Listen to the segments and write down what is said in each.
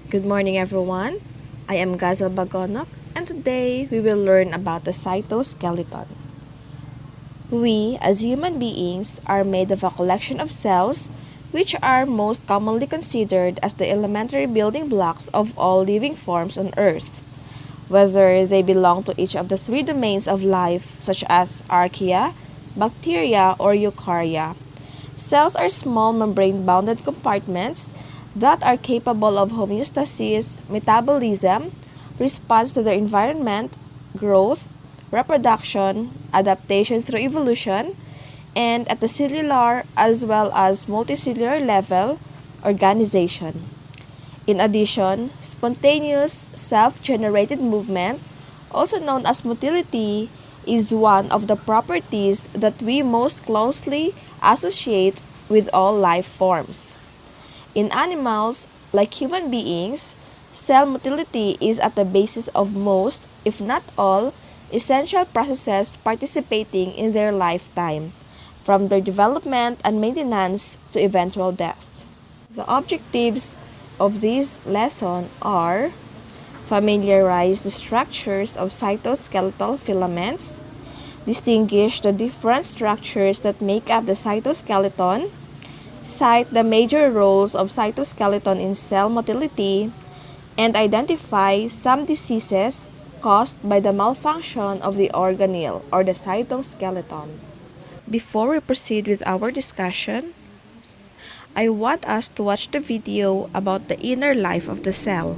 Good morning, everyone. I am Gazel Bagonok, and today we will learn about the cytoskeleton. We, as human beings, are made of a collection of cells which are most commonly considered as the elementary building blocks of all living forms on Earth. Whether they belong to each of the three domains of life, such as archaea, bacteria, or eukarya, cells are small membrane-bounded compartments that are capable of homeostasis, metabolism, response to their environment, growth, reproduction, adaptation through evolution, and at the cellular as well as multicellular level, organization. In addition, spontaneous self-generated movement, also known as motility, is one of the properties that we most closely associate with all life forms. In animals, like human beings, cell motility is at the basis of most, if not all, essential processes participating in their lifetime, from their development and maintenance to eventual death. The objectives of this lesson are familiarize the structures of cytoskeletal filaments, distinguish the different structures that make up the cytoskeleton, cite the major roles of cytoskeleton in cell motility, and identify some diseases caused by the malfunction of the organelle or the cytoskeleton. Before we proceed with our discussion, I want us to watch the video about the inner life of the cell.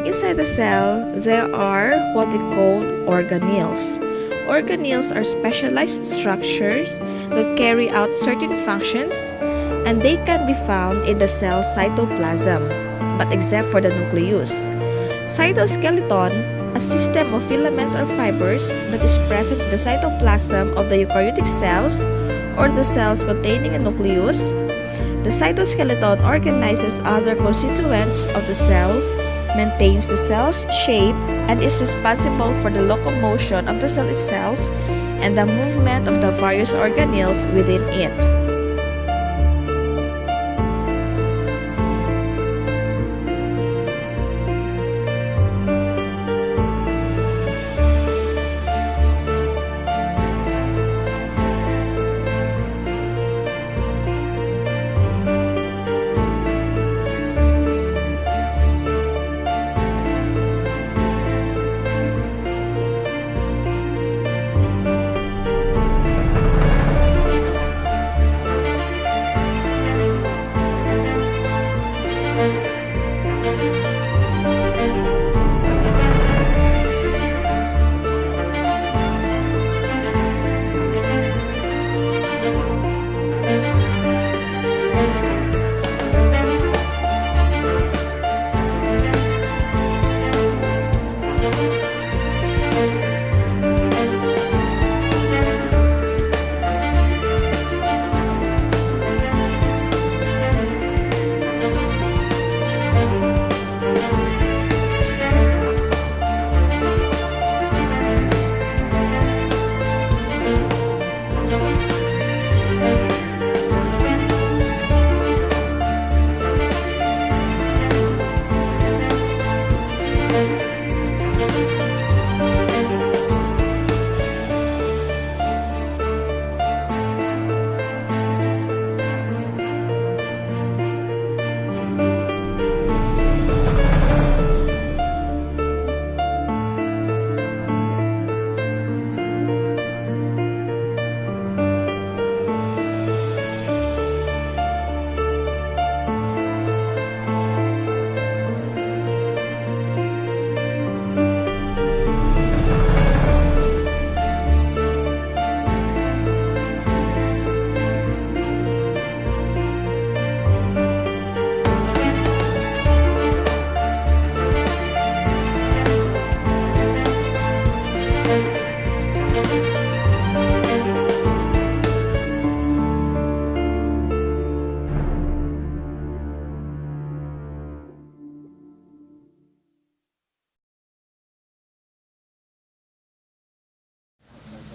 Inside the cell, there are what we call organelles. Organelles are specialized structures that carry out certain functions, and they can be found in the cell cytoplasm, but except for the nucleus. Cytoskeleton, a system of filaments or fibers that is present in the cytoplasm of the eukaryotic cells or the cells containing a nucleus. The cytoskeleton organizes other constituents of the cell, maintains the cell's shape, and is responsible for the locomotion of the cell itself and the movement of the various organelles within it.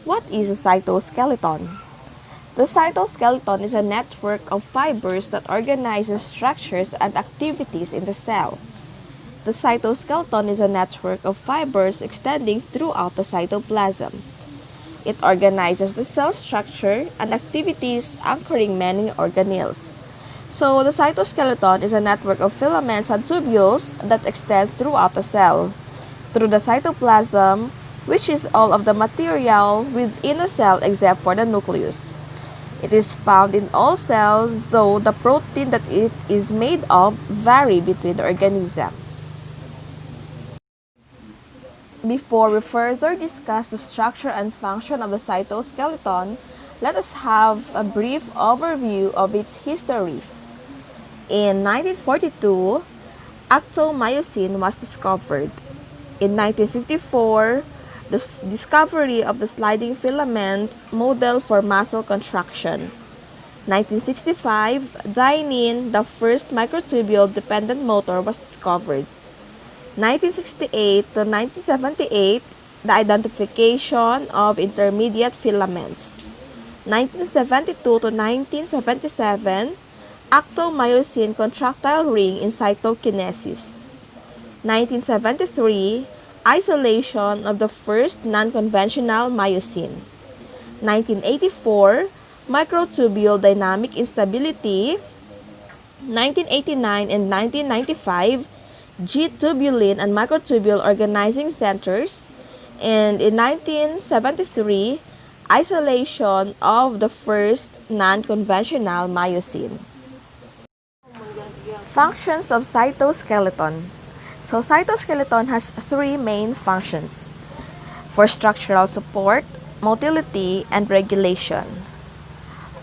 What is a cytoskeleton? The cytoskeleton is a network of fibers that organizes structures and activities in the cell. The cytoskeleton is a network of fibers extending throughout the cytoplasm. It organizes the cell structure and activities, anchoring many organelles. So, the cytoskeleton is a network of filaments and tubules that extend throughout the cell, through the cytoplasm, which is all of the material within a cell except for the nucleus. It is found in all cells, though the protein that it is made of vary between the organisms. Before we further discuss the structure and function of the cytoskeleton, let us have a brief overview of its history. In 1942, actomyosin was discovered. In 1954, the discovery of the sliding filament model for muscle contraction. 1965, dynein, the first microtubule-dependent motor, was discovered. 1968 to 1978, the identification of intermediate filaments. 1972 to 1977, actomyosin contractile ring in cytokinesis. 1973, isolation of the first non-conventional myosin. 1984, microtubule dynamic instability. 1989 and 1995, G-tubulin and microtubule organizing centers. And in 1973, isolation of the first non-conventional myosin. Functions of cytoskeleton. So, cytoskeleton has three main functions: for structural support, motility, and regulation.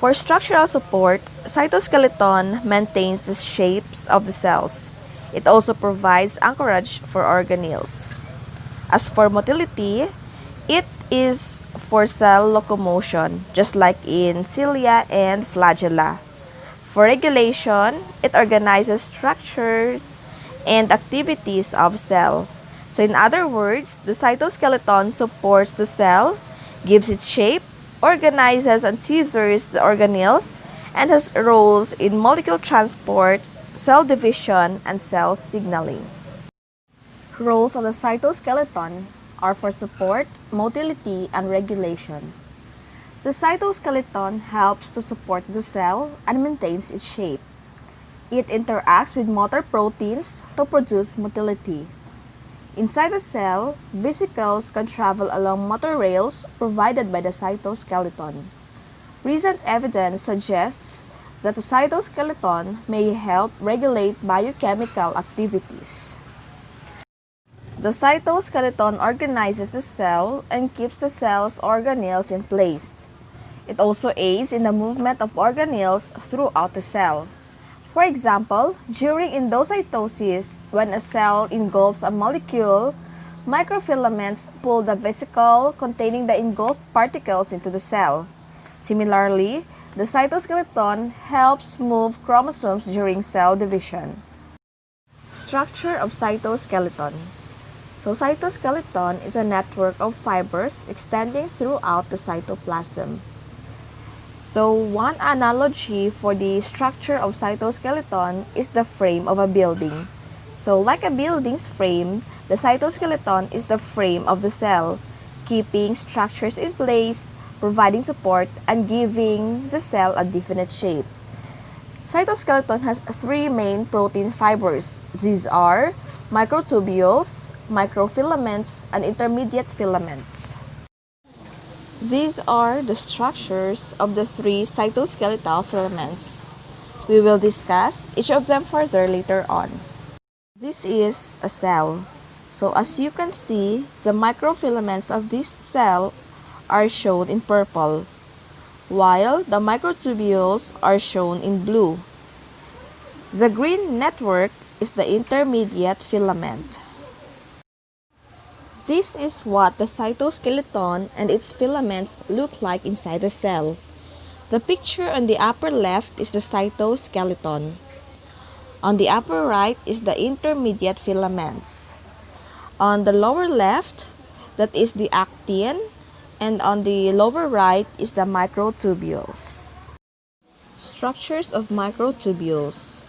For structural support, cytoskeleton maintains the shapes of the cells. It also provides anchorage for organelles. As for motility, it is for cell locomotion, just like in cilia and flagella. For regulation, it organizes structures and activities of cell. So in other words, the cytoskeleton supports the cell, gives it shape, organizes and tethers the organelles, and has roles in molecule transport, cell division, and cell signaling. Roles of the cytoskeleton are for support, motility, and regulation. The cytoskeleton helps to support the cell and maintains its shape. It interacts with motor proteins to produce motility. Inside the cell, vesicles can travel along motor rails provided by the cytoskeleton. Recent evidence suggests that the cytoskeleton may help regulate biochemical activities. The cytoskeleton organizes the cell and keeps the cell's organelles in place. It also aids in the movement of organelles throughout the cell. For example, during endocytosis, when a cell engulfs a molecule, microfilaments pull the vesicle containing the engulfed particles into the cell. Similarly, the cytoskeleton helps move chromosomes during cell division. Structure of cytoskeleton. So, cytoskeleton is a network of fibers extending throughout the cytoplasm. So, one analogy for the structure of cytoskeleton is the frame of a building. So, like a building's frame, the cytoskeleton is the frame of the cell, keeping structures in place, providing support, and giving the cell a definite shape. Cytoskeleton has three main protein fibers. These are microtubules, microfilaments, and intermediate filaments. These are the structures of the three cytoskeletal filaments. We will discuss each of them further later on. This is a cell. So as you can see, the microfilaments of this cell are shown in purple, while the microtubules are shown in blue. The green network is the intermediate filament. This is what the cytoskeleton and its filaments look like inside the cell. The picture on the upper left is the cytoskeleton. On the upper right is the intermediate filaments. On the lower left, that is the actin, and on the lower right is the microtubules. Structures of microtubules.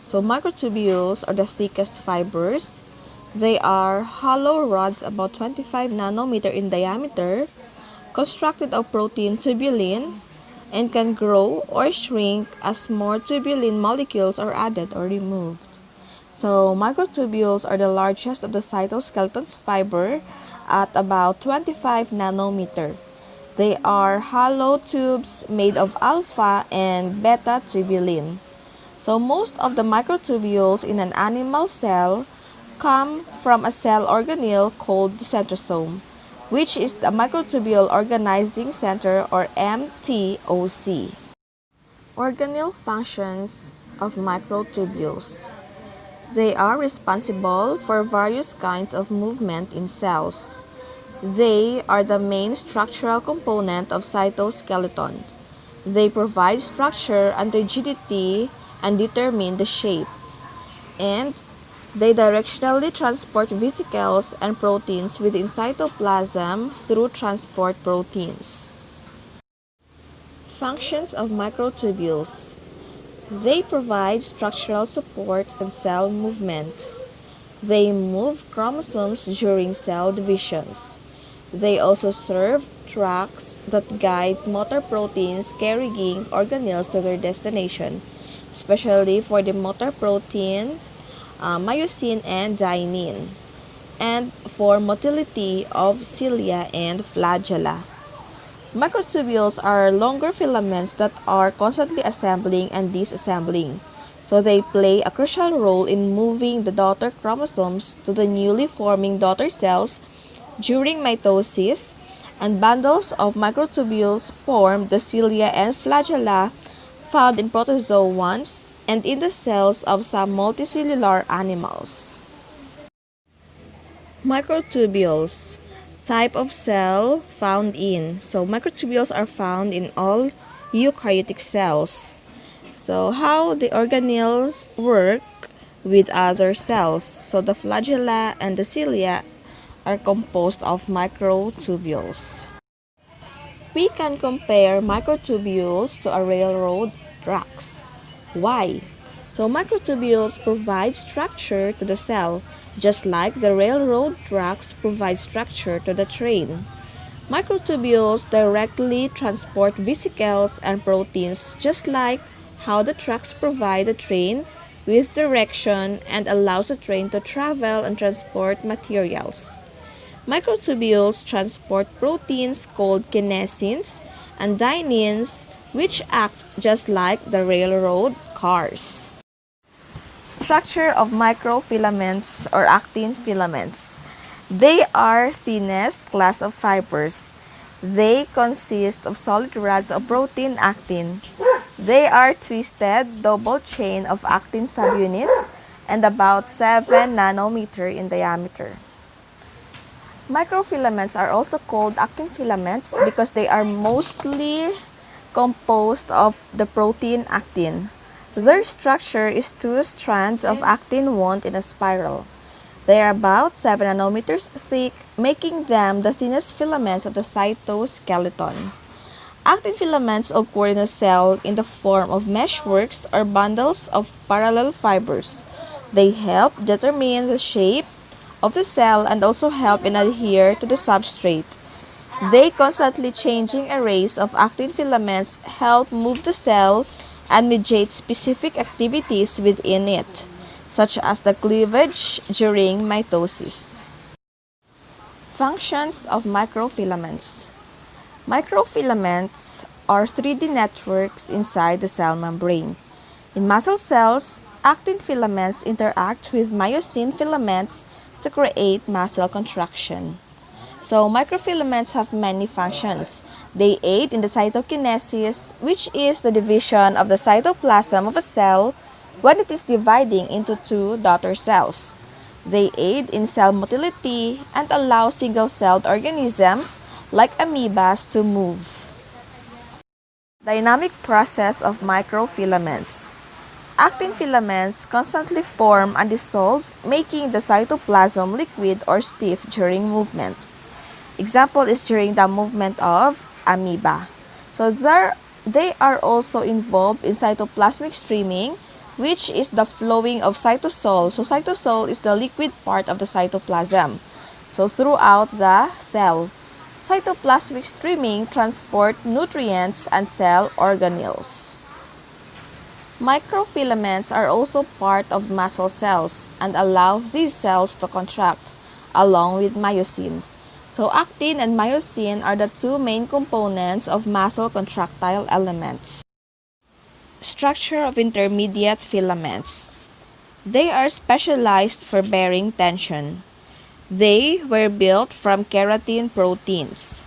So microtubules are the thickest fibers. They are hollow rods about 25 nanometer in diameter, constructed of protein tubulin, and can grow or shrink as more tubulin molecules are added or removed. So microtubules are the largest of the cytoskeleton's fiber at about 25 nanometer. They are hollow tubes made of alpha and beta tubulin. So most of the microtubules in an animal cell come from a cell organelle called the centrosome, which is the microtubule organizing center or MTOC. Organelle functions of microtubules. They are responsible for various kinds of movement in cells. They are the main structural component of cytoskeleton. They provide structure and rigidity and determine the shape. And they directionally transport vesicles and proteins within cytoplasm through transport proteins. Functions of microtubules. They provide structural support and cell movement. They move chromosomes during cell divisions. They also serve tracks that guide motor proteins carrying organelles to their destination, especially for the motor proteins, myosin and dynein, and for motility of cilia and flagella. Microtubules are longer filaments that are constantly assembling and disassembling, so they play a crucial role in moving the daughter chromosomes to the newly forming daughter cells during mitosis, and bundles of microtubules form the cilia and flagella found in protozoans and in the cells of some multicellular animals. Microtubules. Type of cell found in. So microtubules are found in all eukaryotic cells. So how the organelles work with other cells. So the flagella and the cilia are composed of microtubules. We can compare microtubules to a railroad tracks. Why? So microtubules provide structure to the cell, just like the railroad tracks provide structure to the train. Microtubules directly transport vesicles and proteins, just like how the tracks provide the train with direction and allows the train to travel and transport materials. Microtubules transport proteins called kinesins and dyneins, which act just like the railroad cars. Structure of microfilaments or actin filaments. They are thinnest class of fibers. They consist of solid rods of protein actin. They are twisted double chain of actin subunits and about 7 nanometer in diameter. Microfilaments are also called actin filaments because they are mostly composed of the protein actin. Their structure is two strands of actin wound in a spiral. They are about 7 nanometers thick, making them the thinnest filaments of the cytoskeleton. Actin filaments occur in a cell in the form of meshworks or bundles of parallel fibers. They help determine the shape of the cell and also help and adhere to the substrate. They constantly changing arrays of actin filaments help move the cell and mediate specific activities within it, such as the cleavage during mitosis. Functions of microfilaments. Microfilaments are 3D networks inside the cell membrane. In muscle cells, actin filaments interact with myosin filaments to create muscle contraction. So microfilaments have many functions. They aid in the cytokinesis, which is the division of the cytoplasm of a cell when it is dividing into two daughter cells. They aid in cell motility and allow single-celled organisms like amoebas to move. Dynamic process of microfilaments. Actin filaments constantly form and dissolve, making the cytoplasm liquid or stiff during movement. Example is during the movement of amoeba. So there They are also involved in cytoplasmic streaming, which is the flowing of cytosol. So cytosol is the liquid part of the cytoplasm. So throughout the cell, cytoplasmic streaming transport nutrients and cell organelles. Microfilaments are also part of muscle cells and allow these cells to contract, along with myosin. So actin and myosin are the two main components of muscle contractile elements. Structure of intermediate filaments. They are specialized for bearing tension. They were built from keratin proteins.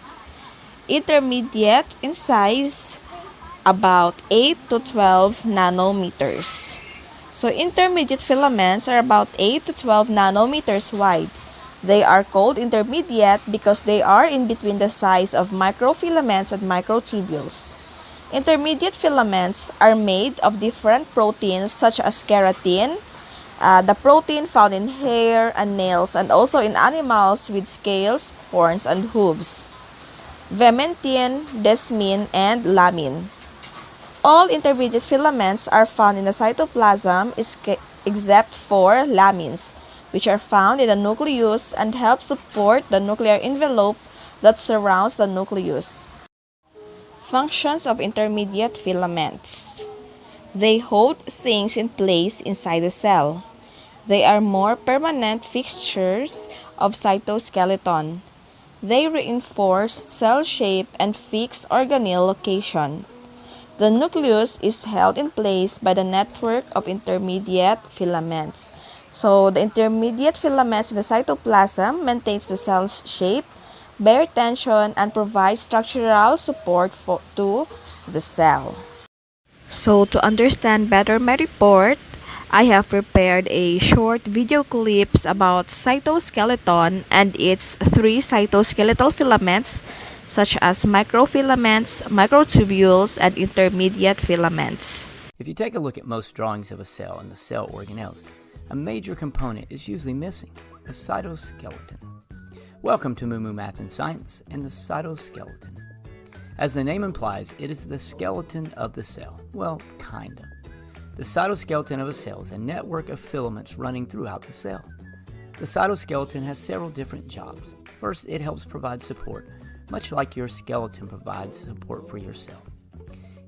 Intermediate in size, about 8 to 12 nanometers. So intermediate filaments are about 8 to 12 nanometers wide. They are called intermediate because they are in between the size of microfilaments and microtubules. Intermediate filaments are made of different proteins such as keratin, the protein found in hair and nails, and also in animals with scales, horns, and hooves. Vimentin, desmin, and lamin. All intermediate filaments are found in the cytoplasm except for lamins, which are found in the nucleus and help support the nuclear envelope that surrounds the nucleus. Functions of intermediate filaments. They hold things in place inside the cell. They are more permanent fixtures of cytoskeleton. They reinforce cell shape and fix organelle location. The nucleus is held in place by the network of intermediate filaments. So the intermediate filaments in the cytoplasm maintains the cell's shape, bear tension, and provide structural support to the cell. So to understand better my report, I have prepared a short video clips about cytoskeleton and its three cytoskeletal filaments such as microfilaments, microtubules, and intermediate filaments. If you take a look at most drawings of a cell and the cell organelles, a major component is usually missing, the cytoskeleton. Welcome to Moo Math and Science and the cytoskeleton. As the name implies, it is the skeleton of the cell. Well, kinda. The cytoskeleton of a cell is a network of filaments running throughout the cell. The cytoskeleton has several different jobs. First, it helps provide support, much like your skeleton provides support for your cell.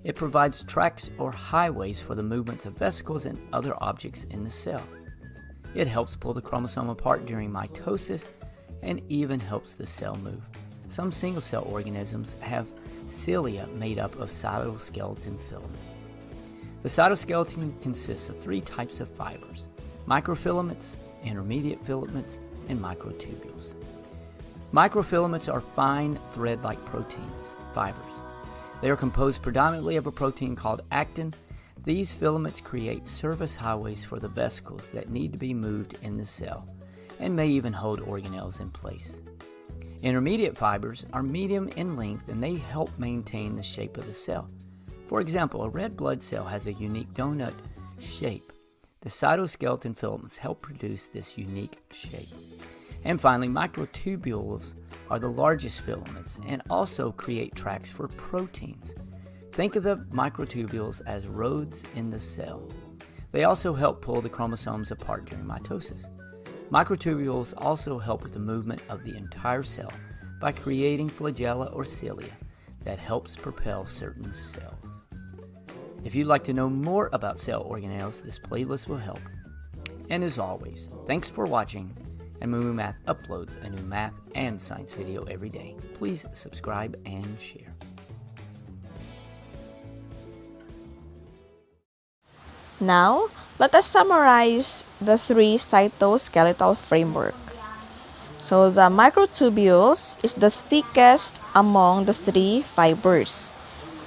It provides tracks or highways for the movements of vesicles and other objects in the cell. It helps pull the chromosome apart during mitosis and even helps the cell move. Some single-cell organisms have cilia made up of cytoskeleton filament. The cytoskeleton consists of three types of fibers: microfilaments, intermediate filaments, and microtubules. Microfilaments are fine thread-like proteins, fibers. They are composed predominantly of a protein called actin. These filaments create service highways for the vesicles that need to be moved in the cell and may even hold organelles in place. Intermediate fibers are medium in length and they help maintain the shape of the cell. For example, a red blood cell has a unique donut shape. The cytoskeleton filaments help produce this unique shape. And finally, microtubules are the largest filaments and also create tracks for proteins. Think of the microtubules as roads in the cell. They also help pull the chromosomes apart during mitosis. Microtubules also help with the movement of the entire cell by creating flagella or cilia that helps propel certain cells. If you'd like to know more about cell organelles, this playlist will help. And as always, thanks for watching, and Moo Math uploads a new math and science video every day. Please subscribe and share. Now, let us summarize the three cytoskeletal framework. So the microtubules is the thickest among the three fibers.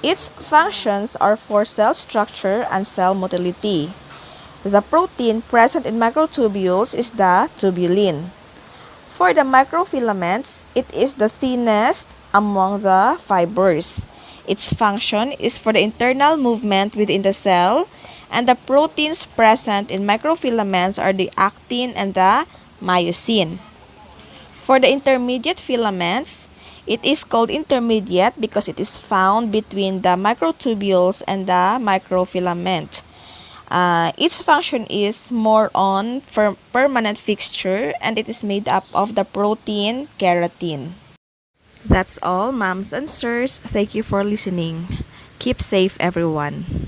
Its functions are for cell structure and cell motility. The protein present in microtubules is the tubulin. For the microfilaments, it is the thinnest among the fibers. Its function is for the internal movement within the cell, and the proteins present in microfilaments are the actin and the myosin. For the intermediate filaments, It is called intermediate because it is found between the microtubules and the microfilament. Its function is more on permanent fixture, and it is made up of the protein keratin. That's all, moms and sirs. Thank you for listening. Keep safe, everyone.